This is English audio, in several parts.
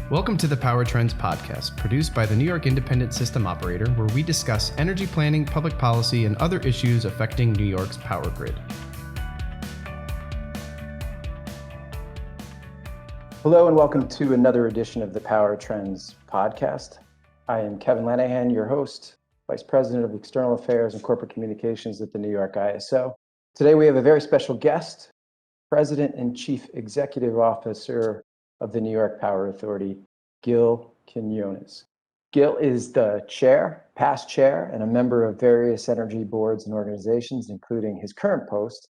Welcome to the Power Trends podcast, produced by the New York Independent System Operator, where we discuss energy planning, public policy, and other issues affecting New York's power grid. Hello and welcome to another edition of the Power Trends podcast. I am Kevin Lanahan, your host, Vice President of External Affairs and Corporate Communications at the New York ISO. Today we have a very special guest, President and Chief Executive Officer of the New York Power Authority, Gil Quiniones. Gil is the past chair, and a member of various energy boards and organizations, including his current post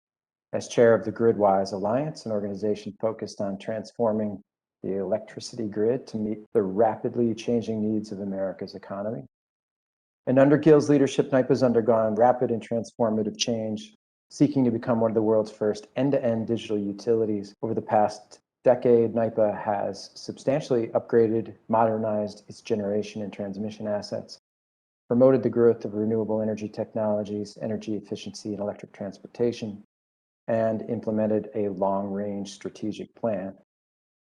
as chair of the GridWise Alliance, an organization focused on transforming the electricity grid to meet the rapidly changing needs of America's economy. And under Gil's leadership, NYPA has undergone rapid and transformative change, seeking to become one of the world's first end-to-end digital utilities. Over the past decade, NYPA has substantially upgraded, modernized its generation and transmission assets, promoted the growth of renewable energy technologies, energy efficiency, and electric transportation, and implemented a long-range strategic plan.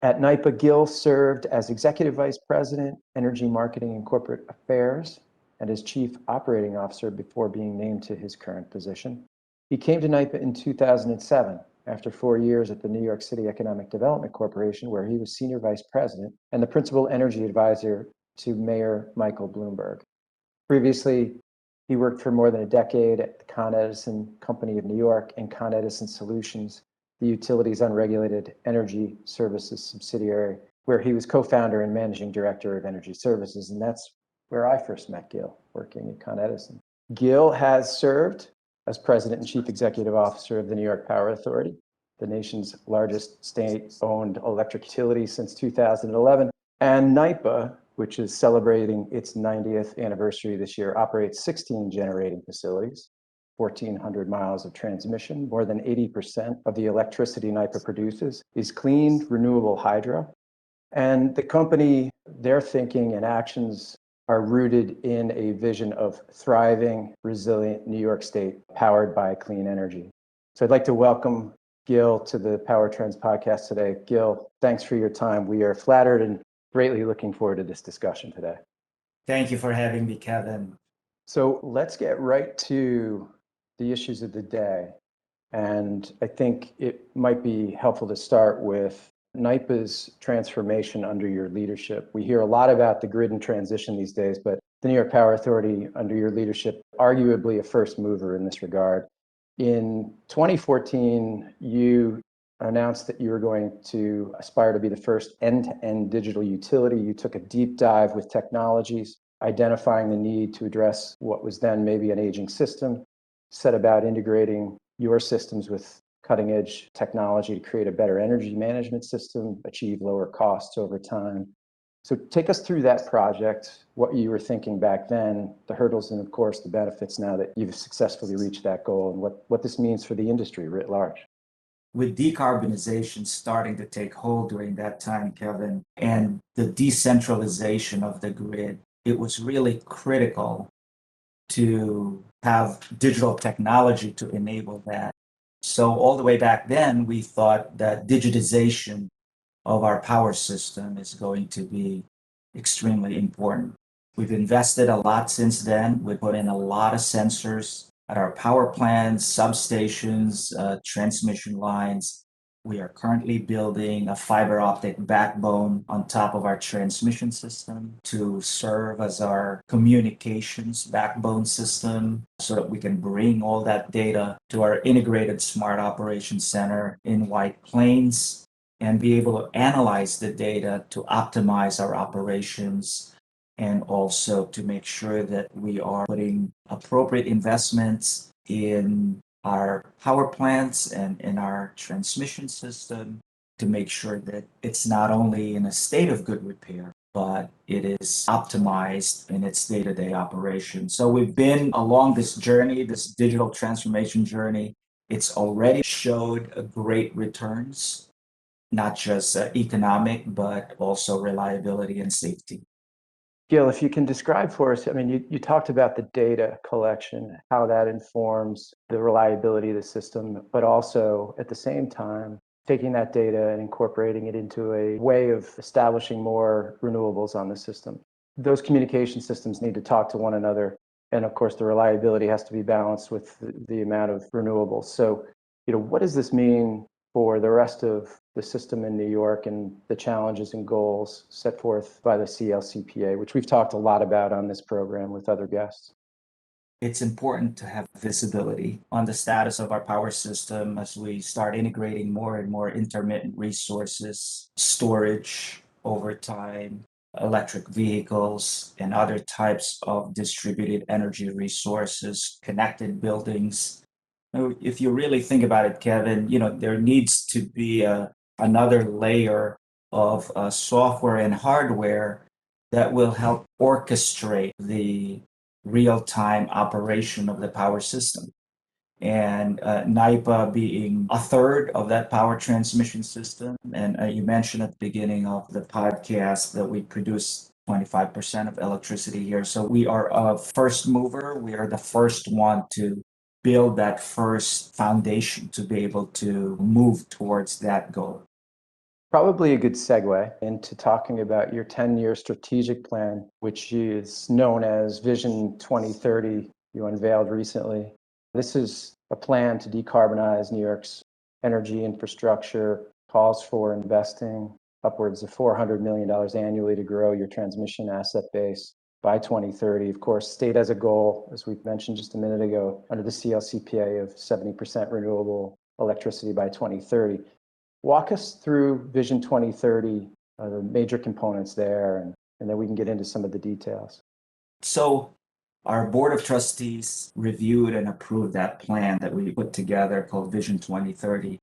At NYPA, Gil served as Executive Vice President, Energy Marketing and Corporate Affairs, and as Chief Operating Officer before being named to his current position. He came to NYPA in 2007, after 4 years at the New York City Economic Development Corporation, where he was Senior Vice President and the Principal Energy Advisor to Mayor Michael Bloomberg. Previously, he worked for more than a decade at the Con Edison Company of New York and Con Edison Solutions, the utility's unregulated energy services subsidiary, where he was co-founder and managing director of energy services. And that's where I first met Gil, working at Con Edison. Gil has served as President and Chief Executive Officer of the New York Power Authority, the nation's largest state-owned electric utility since 2011. And NYPA, which is celebrating its 90th anniversary this year, operates 16 generating facilities, 1,400 miles of transmission. More than 80% of the electricity NYPA produces is clean, renewable hydro. And the company, their thinking and actions are rooted in a vision of thriving, resilient New York State powered by clean energy. So I'd like to welcome Gil to the Power Trends podcast today. Gil, thanks for your time. We are flattered and greatly looking forward to this discussion today. Thank you for having me, Kevin. So let's get right to the issues of the day. And I think it might be helpful to start with NYPA's transformation under your leadership. We hear a lot about the grid and transition these days, but the New York Power Authority, under your leadership, arguably a first mover in this regard. In 2014, you announced that you were going to aspire to be the first end-to-end digital utility. You took a deep dive with technologies, identifying the need to address what was then maybe an aging system, set about integrating your systems with cutting-edge technology to create a better energy management system, achieve lower costs over time. So take us through that project, what you were thinking back then, the hurdles, and of course, the benefits now that you've successfully reached that goal, and what this means for the industry writ large. With decarbonization starting to take hold during that time, Kevin, and the decentralization of the grid, it was really critical to have digital technology to enable that. So all the way back then, we thought that digitization of our power system is going to be extremely important. We've invested a lot since then. We put in a lot of sensors at our power plants, substations, transmission lines. We are currently building a fiber optic backbone on top of our transmission system to serve as our communications backbone system so that we can bring all that data to our integrated smart operations center in White Plains and be able to analyze the data to optimize our operations and also to make sure that we are putting appropriate investments in our power plants and in our transmission system to make sure that it's not only in a state of good repair, but it is optimized in its day-to-day operation. So we've been along this journey, this digital transformation journey. It's already showed great returns, not just economic, but also reliability and safety. Gil, if you can describe for us, I mean, you talked about the data collection, how that informs the reliability of the system, but also at the same time, taking that data and incorporating it into a way of establishing more renewables on the system. Those communication systems need to talk to one another. And of course, the reliability has to be balanced with the amount of renewables. So, what does this mean for the rest of the system in New York and the challenges and goals set forth by the CLCPA, which we've talked a lot about on this program with other guests? It's important to have visibility on the status of our power system as we start integrating more and more intermittent resources, storage over time, electric vehicles, and other types of distributed energy resources, connected buildings. If you really think about it, Kevin, there needs to be another layer of software and hardware that will help orchestrate the real-time operation of the power system. And NYPA being a third of that power transmission system. And you mentioned at the beginning of the podcast that we produce 25% of electricity here. So we are a first mover. We are the first one to build that first foundation to be able to move towards that goal. Probably a good segue into talking about your 10-year strategic plan, which is known as Vision 2030, you unveiled recently. This is a plan to decarbonize New York's energy infrastructure, calls for investing upwards of $400 million annually to grow your transmission asset base by 2030. Of course, state has a goal, as we mentioned just a minute ago, under the CLCPA of 70% renewable electricity by 2030. Walk us through Vision 2030, the major components there, and then we can get into some of the details. So our Board of Trustees reviewed and approved that plan that we put together called Vision 2030.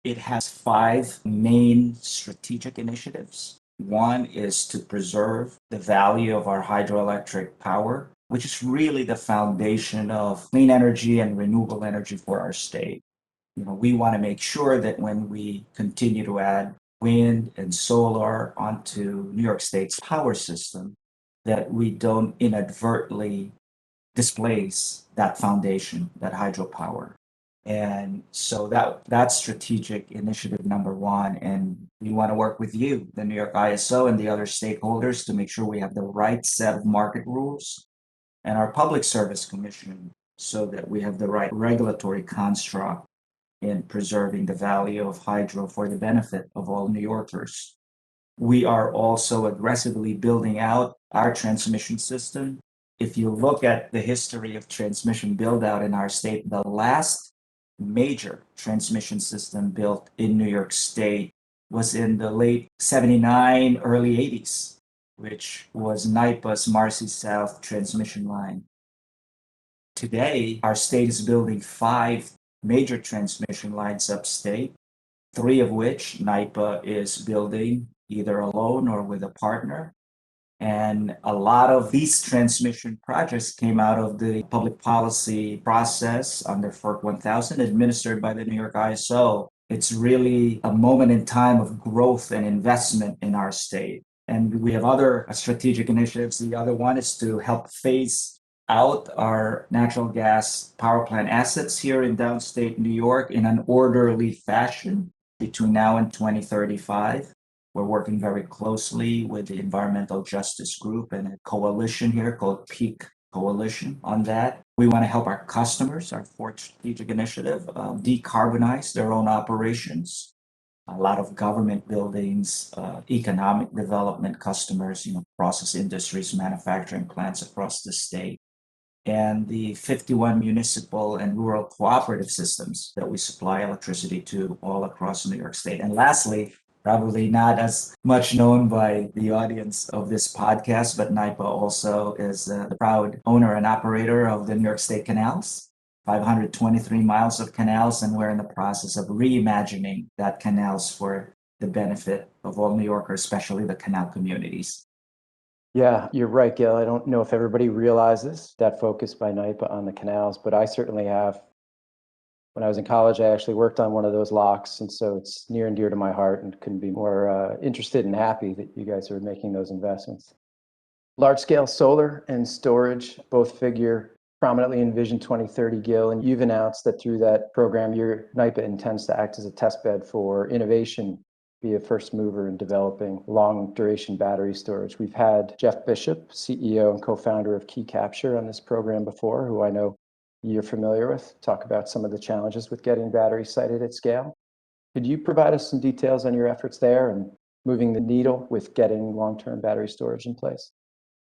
It has 5 main strategic initiatives. One is to preserve the value of our hydroelectric power, which is really the foundation of clean energy and renewable energy for our state. We want to make sure that when we continue to add wind and solar onto New York State's power system, that we don't inadvertently displace that foundation, that hydropower. And so that's strategic initiative number 1. And we want to work with you, the New York ISO, and the other stakeholders to make sure we have the right set of market rules and our Public Service Commission so that we have the right regulatory construct in preserving the value of hydro for the benefit of all New Yorkers. We are also aggressively building out our transmission system. If you look at the history of transmission build out in our state, the last major transmission system built in New York State was in the late 79, early 80s, which was NYPA's Marcy South transmission line. Today, our state is building 5 major transmission lines upstate, 3 of which NYPA is building either alone or with a partner. And a lot of these transmission projects came out of the public policy process under FERC 1000 administered by the New York ISO. It's really a moment in time of growth and investment in our state. And we have other strategic initiatives. The other one is to help phase out our natural gas power plant assets here in downstate New York in an orderly fashion between now and 2035. We're working very closely with the Environmental Justice Group and a coalition here called Peak Coalition on that. We want to help our customers, our 4th strategic initiative, decarbonize their own operations. A lot of government buildings, economic development customers, process industries, manufacturing plants across the state, and the 51 municipal and rural cooperative systems that we supply electricity to all across New York State. And lastly, probably not as much known by the audience of this podcast, but NYPA also is the proud owner and operator of the New York State canals, 523 miles of canals, and we're in the process of reimagining that canals for the benefit of all New Yorkers, especially the canal communities. Yeah, you're right, Gil. I don't know if everybody realizes that focus by NYPA on the canals, but I certainly have. When I was in college, I actually worked on one of those locks, and so it's near and dear to my heart and couldn't be more interested and happy that you guys are making those investments. Large-scale solar and storage both figure prominently in Vision 2030, Gil, and you've announced that through that program, your NYPA intends to act as a testbed for innovation, be a first mover in developing long duration battery storage. We've had Jeff Bishop, CEO and co-founder of Key Capture, on this program before, who I know you're familiar with, talk about some of the challenges with getting batteries sited at scale. Could you provide us some details on your efforts there and moving the needle with getting long-term battery storage in place?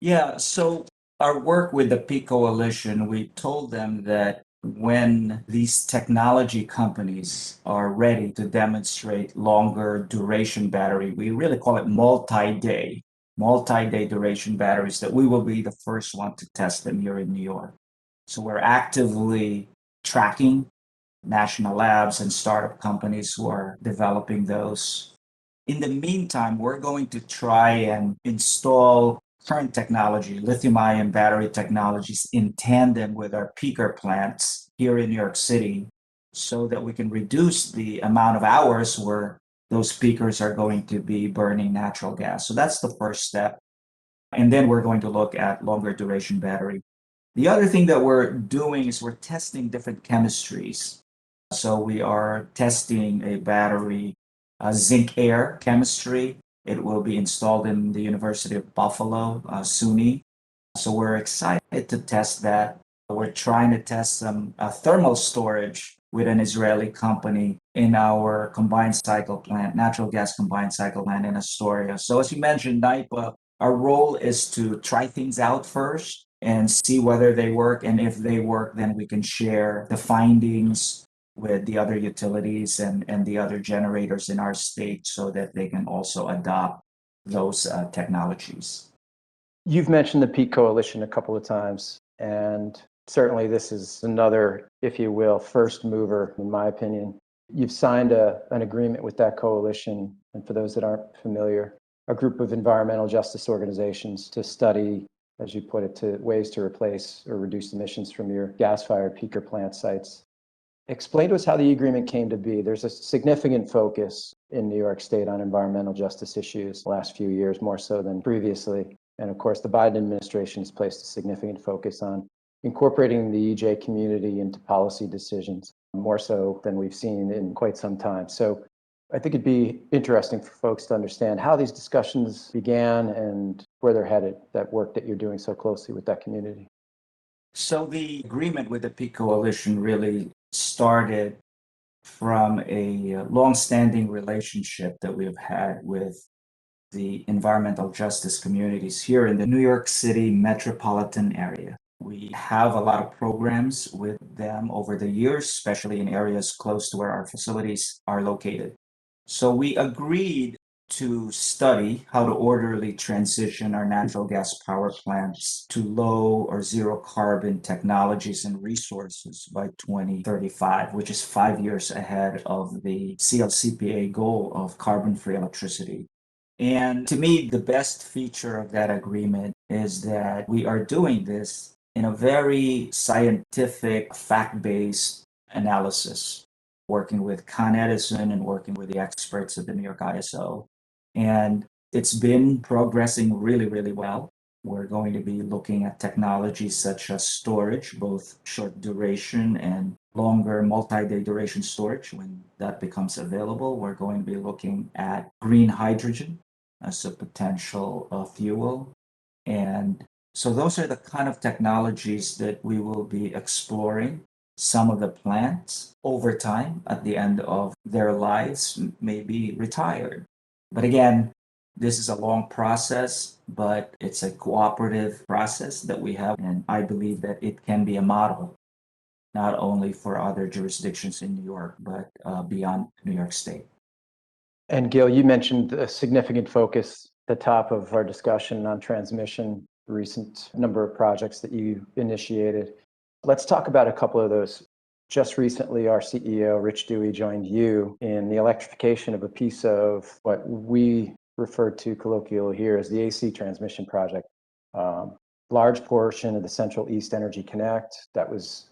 Yeah, so our work with the Peak Coalition, we told them that when these technology companies are ready to demonstrate longer duration battery, we really call it multi-day duration batteries, that we will be the first one to test them here in New York. So we're actively tracking national labs and startup companies who are developing those. In the meantime, we're going to try and install current technology, lithium-ion battery technologies, in tandem with our peaker plants here in New York City, so that we can reduce the amount of hours where those peakers are going to be burning natural gas. So that's the first step. And then we're going to look at longer duration battery. The other thing that we're doing is we're testing different chemistries. So we are testing a battery, zinc air chemistry. It will be installed in the University of Buffalo, SUNY. So we're excited to test that. We're trying to test some thermal storage with an Israeli company in our combined cycle plant, natural gas combined cycle plant in Astoria. So as you mentioned, NYPA, our role is to try things out first and see whether they work. And if they work, then we can share the findings with the other utilities and the other generators in our state, so that they can also adopt those technologies. You've mentioned the Peak Coalition a couple of times, and certainly this is another, if you will, first mover, in my opinion. You've signed an agreement with that coalition, and for those that aren't familiar, a group of environmental justice organizations to study, as you put it, to ways to replace or reduce emissions from your gas-fired peaker plant sites. Explain to us how the agreement came to be. There's a significant focus in New York State on environmental justice issues the last few years, more so than previously. And of course, the Biden administration has placed a significant focus on incorporating the EJ community into policy decisions, more so than we've seen in quite some time. So I think it'd be interesting for folks to understand how these discussions began and where they're headed, that work that you're doing so closely with that community. So the agreement with the Peak Coalition really started from a long-standing relationship that we've had with the environmental justice communities here in the New York City metropolitan area. We have a lot of programs with them over the years, especially in areas close to where our facilities are located. So we agreed to study how to orderly transition our natural gas power plants to low or zero carbon technologies and resources by 2035, which is 5 years ahead of the CLCPA goal of carbon-free electricity. And to me, the best feature of that agreement is that we are doing this in a very scientific, fact-based analysis, working with Con Edison and working with the experts at the New York ISO. And it's been progressing really, really well. We're going to be looking at technologies such as storage, both short duration and longer multi-day duration storage when that becomes available. We're going to be looking at green hydrogen as a potential fuel. And so those are the kind of technologies that we will be exploring. Some of the plants over time, at the end of their lives, may be retired. But again, this is a long process, but it's a cooperative process that we have. And I believe that it can be a model, not only for other jurisdictions in New York, but beyond New York State. And Gil, you mentioned a significant focus at the top of our discussion on transmission, recent number of projects that you initiated. Let's talk about a couple of those. Just recently, our CEO, Rich Dewey, joined you in the electrification of a piece of what we refer to colloquially here as the AC transmission project. Large portion of the Central East Energy Connect that was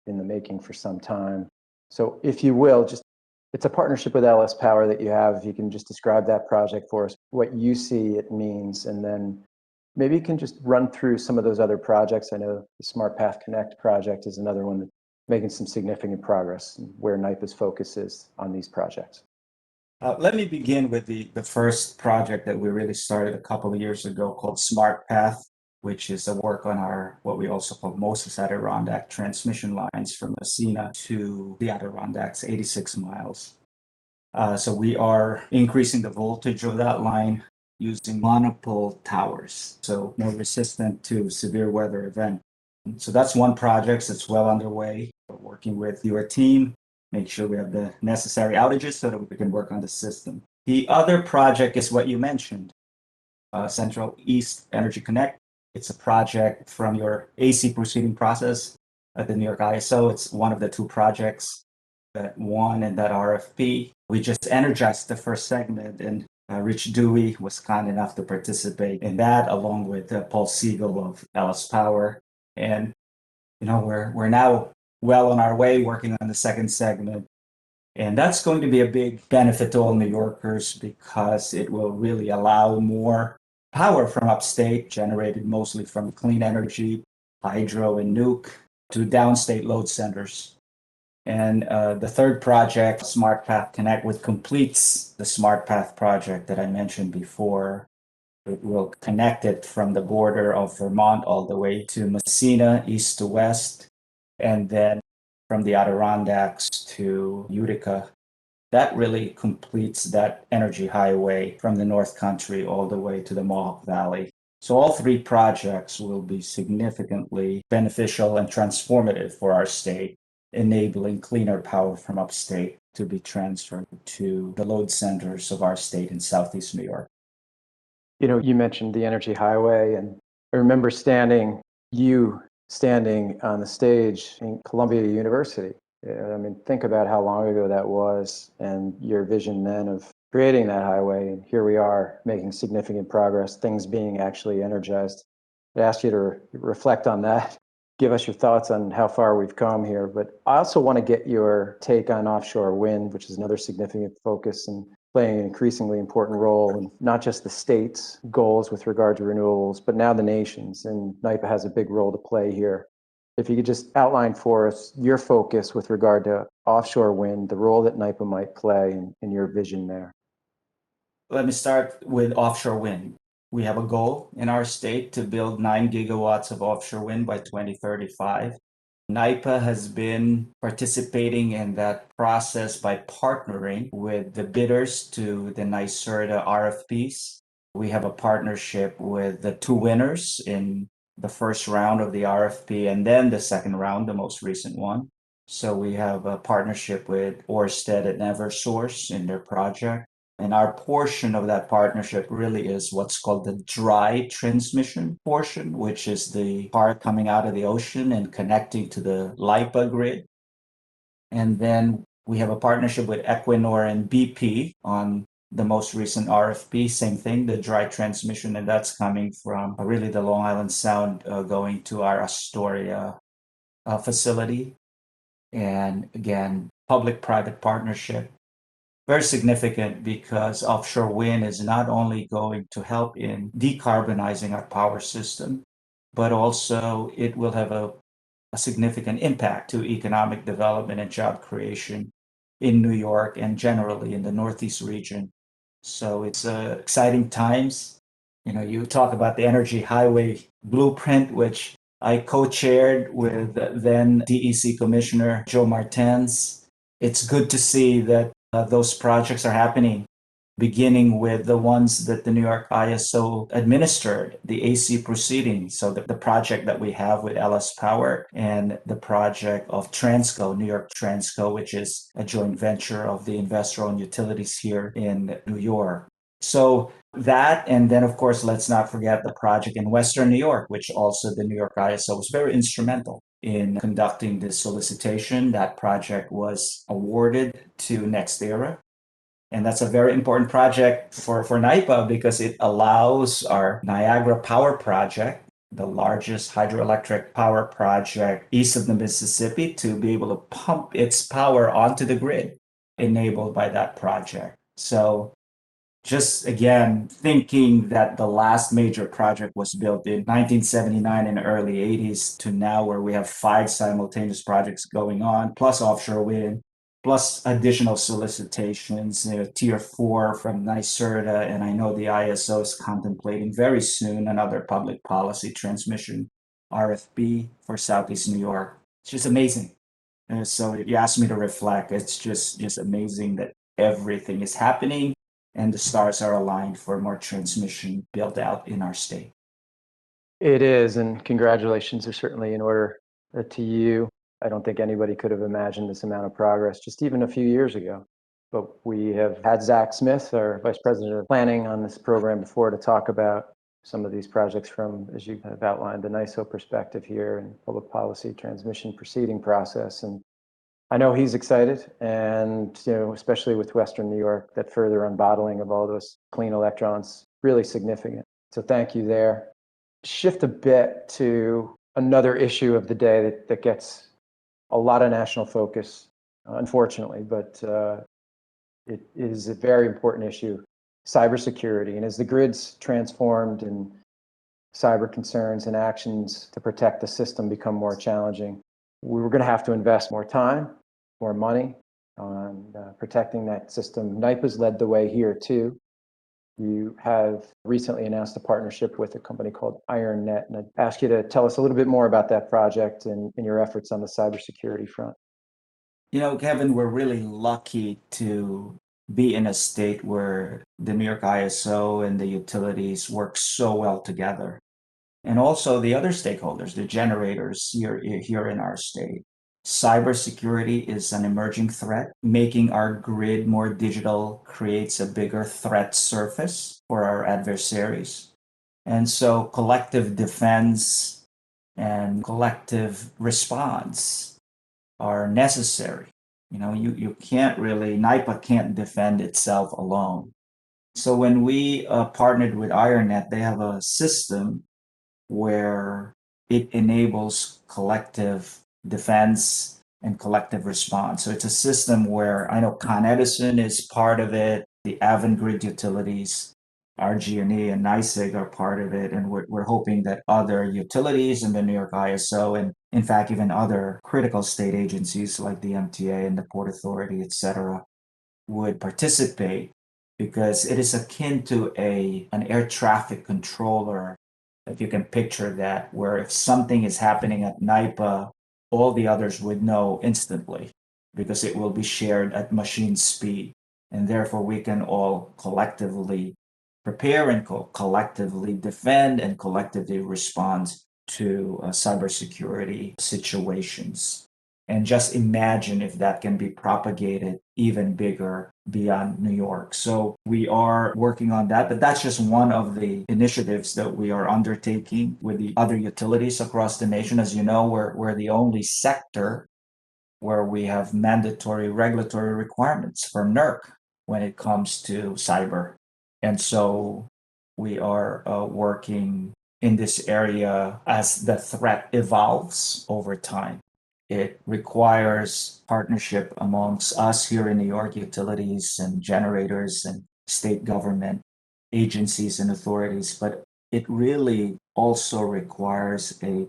in the making for some time. So if you will, just it's a partnership with LS Power that you have. If you can just describe that project for us, what you see it means, and then Maybe you can just run through some of those other projects. I know the Smart Path Connect project is another one that's making some significant progress, and where NYPA's focus is on these projects. Let me begin with the first project that we really started a couple of years ago called Smart Path, which is a work on our, what we also call Moses Adirondack transmission lines from Messina to the Adirondacks, 86 miles. So we are increasing the voltage of that line using monopole towers, so more resistant to severe weather events. So that's one project that's well underway. We're working with your team, make sure we have the necessary outages so that we can work on the system. The other project is what you mentioned, Central East Energy Connect. It's a project from your AC proceeding process at the New York ISO. It's one of the two projects that won in that RFP. We just energized the first segment, and Rich Dewey was kind enough to participate in that, along with Paul Siegel of LS Power. And we're now well on our way working on the second segment. And that's going to be a big benefit to all New Yorkers because it will really allow more power from upstate, generated mostly from clean energy, hydro and nuke, to downstate load centers. And the third project, Smart Path Connect, which completes the Smart Path project that I mentioned before. It will connect it from the border of Vermont all the way to Messina, east to west, and then from the Adirondacks to Utica. That really completes that energy highway from the North Country all the way to the Mohawk Valley. So all three projects will be significantly beneficial and transformative for our state, enabling cleaner power from upstate to be transferred to the load centers of our state in Southeast New York. You mentioned the energy highway, and I remember you standing on the stage in Columbia University. Think about how long ago that was and your vision then of creating that highway. And here we are making significant progress, things being actually energized. I asked you to reflect on that, give us your thoughts on how far we've come here. But I also want to get your take on offshore wind, which is another significant focus and playing an increasingly important role in not just the state's goals with regard to renewables, but now the nation's. And NYPA has a big role to play here. If you could just outline for us your focus with regard to offshore wind, the role that NYPA might play in your vision there. Let me start with offshore wind. We have a goal in our state to build 9 gigawatts of offshore wind by 2035. NYPA has been participating in that process by partnering with the bidders to the NYSERDA RFPs. We have a partnership with the two winners in the first round of the RFP and then the second round, the most recent one. So we have a partnership with Ørsted and Eversource in their project. And our portion of that partnership really is what's called the dry transmission portion, which is the part coming out of the ocean and connecting to the LIPA grid. And then we have a partnership with Equinor and BP on the most recent RFP. Same thing, the dry transmission, and that's coming from really the Long Island Sound going to our Astoria facility. And again, public-private partnership. Very significant because offshore wind is not only going to help in decarbonizing our power system, but also it will have a significant impact to economic development and job creation in New York and generally in the Northeast region. So it's exciting times. You talk about the Energy Highway Blueprint, which I co-chaired with then DEC Commissioner Joe Martens. It's good to see that those projects are happening, beginning with the ones that the New York ISO administered, the AC proceedings. So the project that we have with LS Power and the project of Transco, New York Transco, which is a joint venture of the investor-owned utilities here in New York. So that, and then of course, let's not forget the project in Western New York, which also the New York ISO was very instrumental in conducting this solicitation. That project was awarded to NextEra. And that's a very important project for NYPA because it allows our Niagara Power Project, the largest hydroelectric power project east of the Mississippi, to be able to pump its power onto the grid enabled by that project. So just again, thinking that the last major project was built in 1979 and early 80s to now where we have 5 simultaneous projects going on, plus offshore wind, plus additional solicitations, tier 4 from NYSERDA, and I know the ISO is contemplating very soon another public policy transmission RFP for Southeast New York. It's just amazing. And so you asked me to reflect. It's just amazing that everything is happening and the stars are aligned for more transmission built out in our state. It is, and congratulations are certainly in order to you. I don't think anybody could have imagined this amount of progress just even a few years ago. But we have had Zach Smith, our Vice President of Planning, on this program before to talk about some of these projects from, as you have outlined, the NYISO perspective here and public policy transmission proceeding process. And I know he's excited, and especially with Western New York, that further unbottling of all those clean electrons, really significant. So thank you there. Shift a bit to another issue of the day that gets a lot of national focus, unfortunately, but it is a very important issue, cybersecurity. And as the grid's transformed and cyber concerns and actions to protect the system become more challenging, we're going to have to invest more time, more money on protecting that system. NYPAs led the way here too. You have recently announced a partnership with a company called IronNet, and I'd ask you to tell us a little bit more about that project and your efforts on the cybersecurity front. Kevin, we're really lucky to be in a state where the New York ISO and the utilities work so well together. And also the other stakeholders, the generators here in our state. Cybersecurity is an emerging threat. Making our grid more digital creates a bigger threat surface for our adversaries. And so collective defense and collective response are necessary. You can't really, NYPA can't defend itself alone. So when we partnered with IronNet, they have a system where it enables collective defense and collective response. So it's a system where I know Con Edison is part of it, the Avangrid utilities, RG&E and NYSEG are part of it, and we're hoping that other utilities in the New York ISO, and in fact even other critical state agencies like the MTA and the Port Authority, et cetera, would participate, because it is akin to an air traffic controller, if you can picture that, where if something is happening at NYPA, all the others would know instantly because it will be shared at machine speed. And therefore, we can all collectively prepare and collectively defend and collectively respond to cybersecurity situations. And just imagine if that can be propagated even bigger beyond New York. So we are working on that, but that's just one of the initiatives that we are undertaking with the other utilities across the nation. As you know, we're the only sector where we have mandatory regulatory requirements from NERC when it comes to cyber. And so we are working in this area as the threat evolves over time. It requires partnership amongst us here in New York, utilities and generators and state government agencies and authorities, but it really also requires a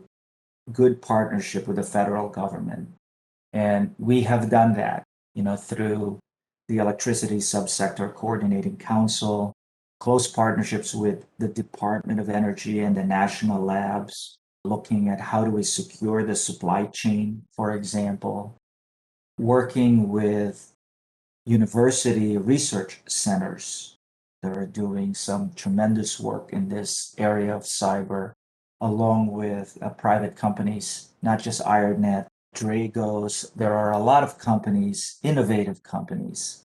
good partnership with the federal government. And we have done that, through the Electricity Subsector Coordinating Council, close partnerships with the Department of Energy and the national labs, looking at how do we secure the supply chain, for example, working with university research centers that are doing some tremendous work in this area of cyber, along with private companies, not just IronNet, Dragos. There are a lot of companies, innovative companies,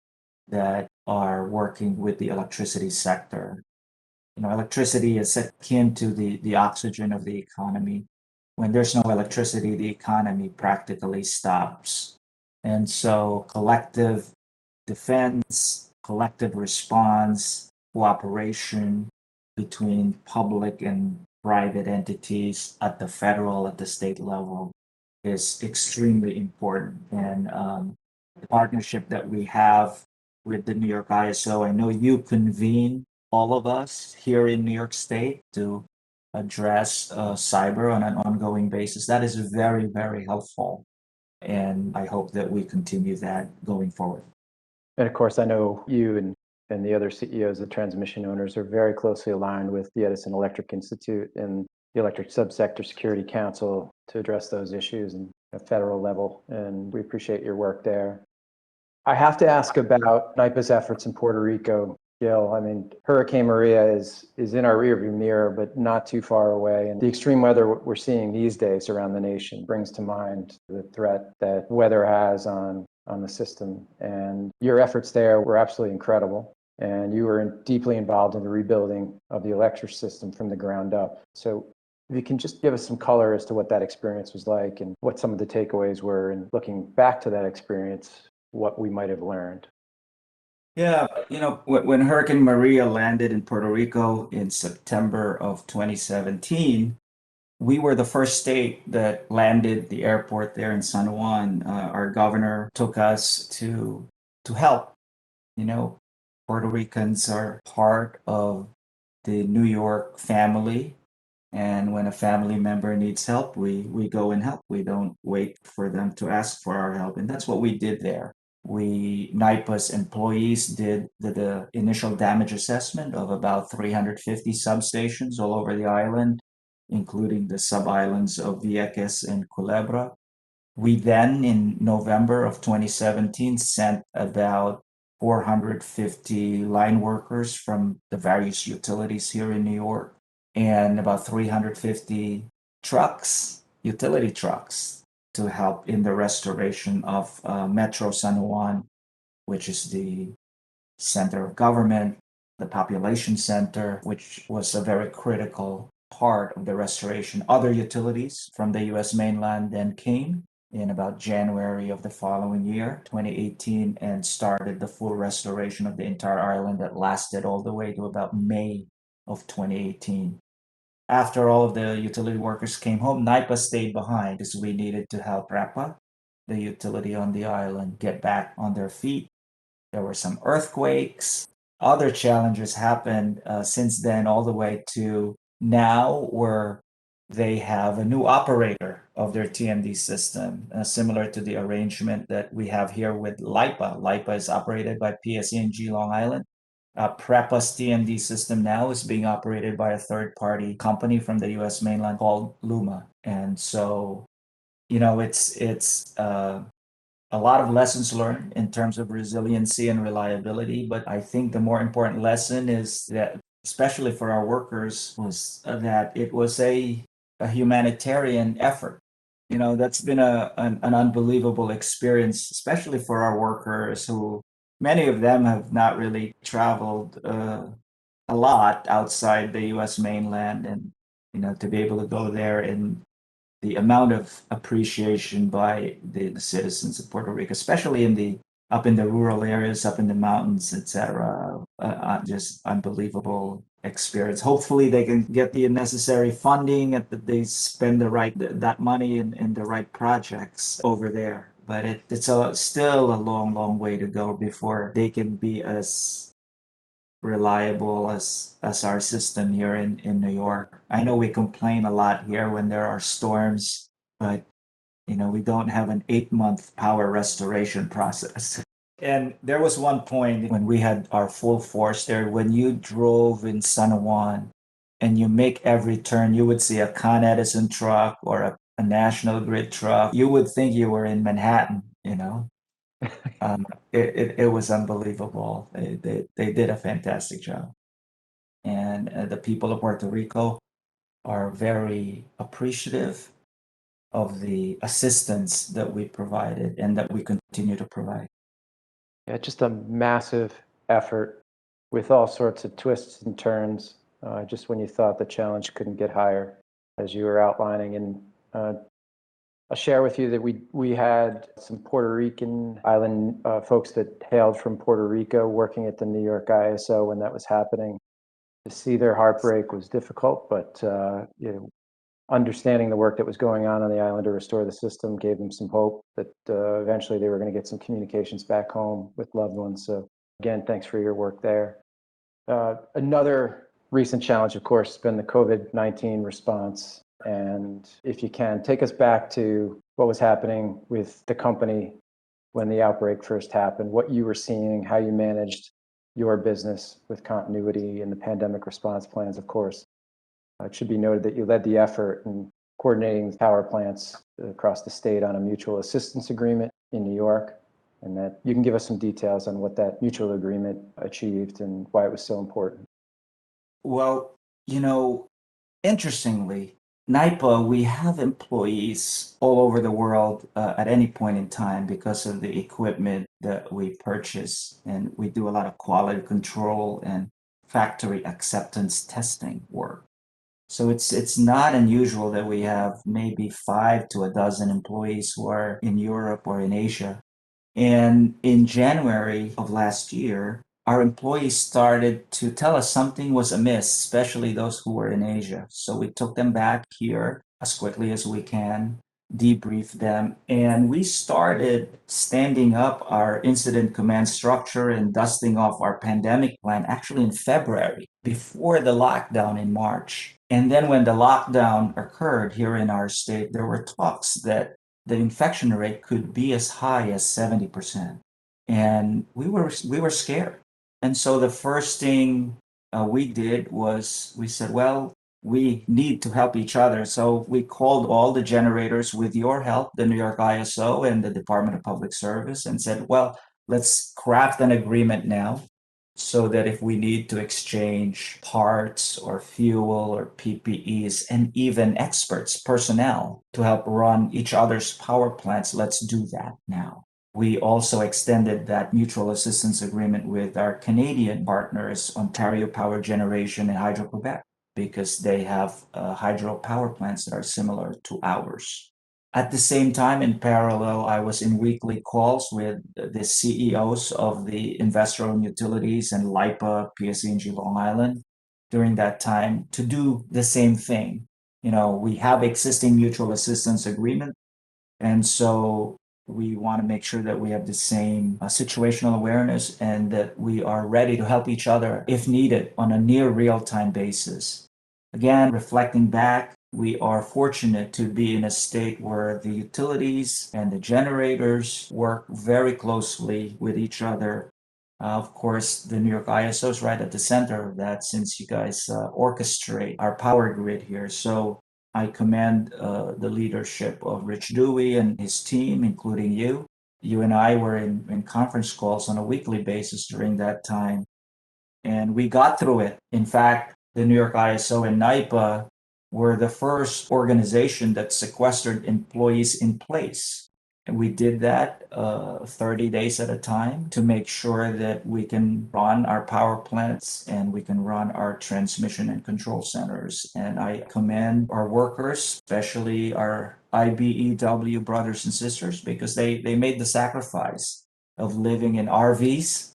that are working with the electricity sector. Electricity is akin to the oxygen of the economy. When there's no electricity, the economy practically stops. And so collective defense, collective response, cooperation between public and private entities at the federal, at the state level is extremely important. And the partnership that we have with the New York ISO. I know you convene all of us here in New York State to address cyber on an ongoing basis. That is very, very helpful. And I hope that we continue that going forward. And of course, I know you and the other CEOs of transmission owners are very closely aligned with the Edison Electric Institute and the Electric Subsector Security Council to address those issues in a federal level. And we appreciate your work there. I have to ask about NYPA's efforts in Puerto Rico, Gil. I mean, Hurricane Maria is in our rearview mirror, but not too far away. And the extreme weather we're seeing these days around the nation brings to mind the threat that weather has on the system. And your efforts there were absolutely incredible. And you were deeply involved in the rebuilding of the electric system from the ground up. So if you can just give us some color as to what that experience was like and what some of the takeaways were, and looking back to that experience, what we might have learned. Yeah, when Hurricane Maria landed in Puerto Rico in September of 2017, we were the first state that landed the airport there in San Juan. Our governor took us to help. Puerto Ricans are part of the New York family. And when a family member needs help, we go and help. We don't wait for them to ask for our help. And that's what we did there. NYPA's employees did the initial damage assessment of about 350 substations all over the island, including the sub-islands of Vieques and Culebra. We then, in November of 2017, sent about 450 line workers from the various utilities here in New York and about 350 utility trucks, to help in the restoration of Metro San Juan, which is the center of government, the population center, which was a very critical part of the restoration. Other utilities from the US mainland then came in about January of the following year, 2018, and started the full restoration of the entire island that lasted all the way to about May of 2018. After all of the utility workers came home, NYPA stayed behind because we needed to help RAPA, the utility on the island, get back on their feet. There were some earthquakes. Other challenges happened since then, all the way to now, where they have a new operator of their TMD system, similar to the arrangement that we have here with LIPA. LIPA is operated by PSE&G Long Island. PREPA's TMD system now is being operated by a third-party company from the U.S. mainland called Luma. And so, it's a lot of lessons learned in terms of resiliency and reliability. But I think the more important lesson is that, especially for our workers, was that it was a humanitarian effort. That's been an unbelievable experience, especially for our workers, who many of them have not really traveled a lot outside the US mainland. And, to be able to go there, and the amount of appreciation by the citizens of Puerto Rico, especially up in the rural areas, up in the mountains, etc. Just unbelievable experience. Hopefully they can get the necessary funding and that they spend that money in the right projects over there. But it's still a long, long way to go before they can be as reliable as our system here in New York. I know we complain a lot here when there are storms, but we don't have an 8-month power restoration process. And there was one point when we had our full force there, when you drove in San Juan and you make every turn, you would see a Con Edison truck or a National Grid truck. You would think you were in Manhattan. It was unbelievable. They did a fantastic job. And the people of Puerto Rico are very appreciative of the assistance that we provided and that we continue to provide. Yeah, just a massive effort with all sorts of twists and turns, just when you thought the challenge couldn't get higher, as you were outlining. And I'll share with you that we had some Puerto Rican island folks that hailed from Puerto Rico working at the New York ISO when that was happening. To see their heartbreak was difficult, but understanding the work that was going on the island to restore the system gave them some hope that eventually they were going to get some communications back home with loved ones. So Again, thanks for your work there. Another recent challenge, of course, has been the COVID-19 response. And if you can, take us back to what was happening with the company when the outbreak first happened, what you were seeing, how you managed your business with continuity and the pandemic response plans, of course. It should be noted that you led the effort in coordinating power plants across the state on a mutual assistance agreement in New York, and that you can give us some details on what that mutual agreement achieved and why it was so important. Well, interestingly, NYPA, we have employees all over the world at any point in time because of the equipment that we purchase. And we do a lot of quality control and factory acceptance testing work. So it's not unusual that we have maybe 5 to a dozen employees who are in Europe or in Asia. And in January of last year, our employees started to tell us something was amiss, especially those who were in Asia. So we took them back here as quickly as we can, debriefed them, and we started standing up our incident command structure and dusting off our pandemic plan actually in February, before the lockdown in March. And then when the lockdown occurred here in our state, there were talks that the infection rate could be as high as 70%. And we were scared. And so the first thing we did was we said, well, we need to help each other. So we called all the generators with your help, the New York ISO and the Department of Public Service, and said, well, let's craft an agreement now so that if we need to exchange parts or fuel or PPEs and even experts, personnel to help run each other's power plants, let's do that now. We also extended that mutual assistance agreement with our Canadian partners, Ontario Power Generation and Hydro-Quebec, because they have hydro power plants that are similar to ours. At the same time, in parallel, I was in weekly calls with the CEOs of the investor-owned utilities and NYPA, PSE&G Long Island during that time to do the same thing. We have existing mutual assistance agreement, and so we want to make sure that we have the same situational awareness and that we are ready to help each other if needed on a near real-time basis. Again, reflecting back, we are fortunate to be in a state where the utilities and the generators work very closely with each other. Of course, the New York ISO is right at the center of that, since you guys orchestrate our power grid here. So I commend the leadership of Rich Dewey and his team, including you. You and I were in conference calls on a weekly basis during that time, and we got through it. In fact, the New York ISO and NYPA were the first organization that sequestered employees in place. And we did that 30 days at a time to make sure that we can run our power plants and we can run our transmission and control centers. And I commend our workers, especially our IBEW brothers and sisters, because they made the sacrifice of living in RVs,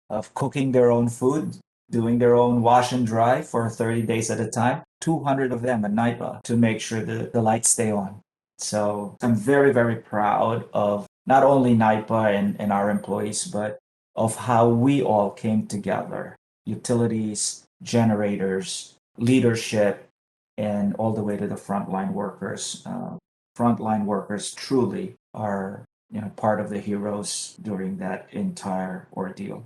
of cooking their own food, doing their own wash and dry for 30 days at a time, 200 of them at NYPA, to make sure that the lights stay on. So I'm very, very proud of not only NYPA and our employees, but of how we all came together: utilities, generators, leadership, and all the way to the frontline workers. Frontline workers truly are part of the heroes during that entire ordeal.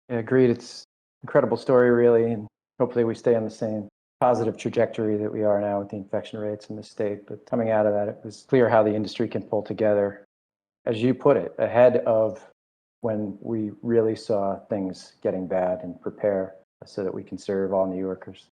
Yeah, agreed. It's an incredible story, really, and hopefully we stay on the same positive trajectory that we are now with the infection rates in the state. But coming out of that, it was clear how the industry can pull together, as you put it, ahead of when we really saw things getting bad, and prepare so that we can serve all New Yorkers.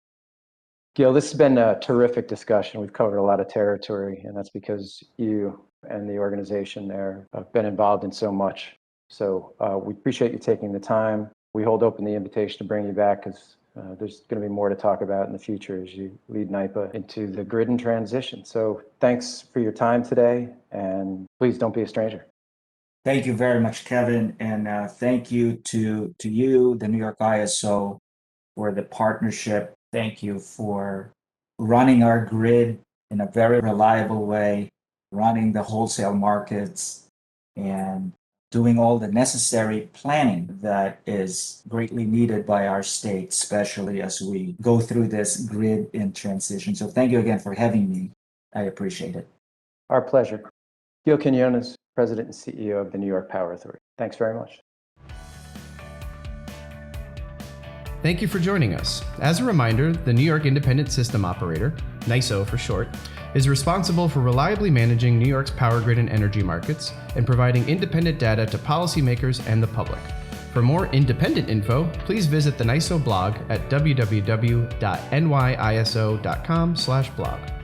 Gil, this has been a terrific discussion. We've covered a lot of territory, and that's because you and the organization there have been involved in so much. So we appreciate you taking the time. We hold open the invitation to bring you back, because there's going to be more to talk about in the future as you lead NYPA into the grid and transition. So thanks for your time today, and please don't be a stranger. Thank you very much, Kevin, and thank you to you, the New York ISO, for the partnership. Thank you for running our grid in a very reliable way, running the wholesale markets, and doing all the necessary planning that is greatly needed by our state, especially as we go through this grid in transition. So thank you again for having me. I appreciate it. Our pleasure. Gil Quiniones, President and CEO of the New York Power Authority. Thanks very much. Thank you for joining us. As a reminder, the New York Independent System Operator, NYISO for short, is responsible for reliably managing New York's power grid and energy markets and providing independent data to policymakers and the public. For more independent info, please visit the NYISO blog at www.nyiso.com/blog.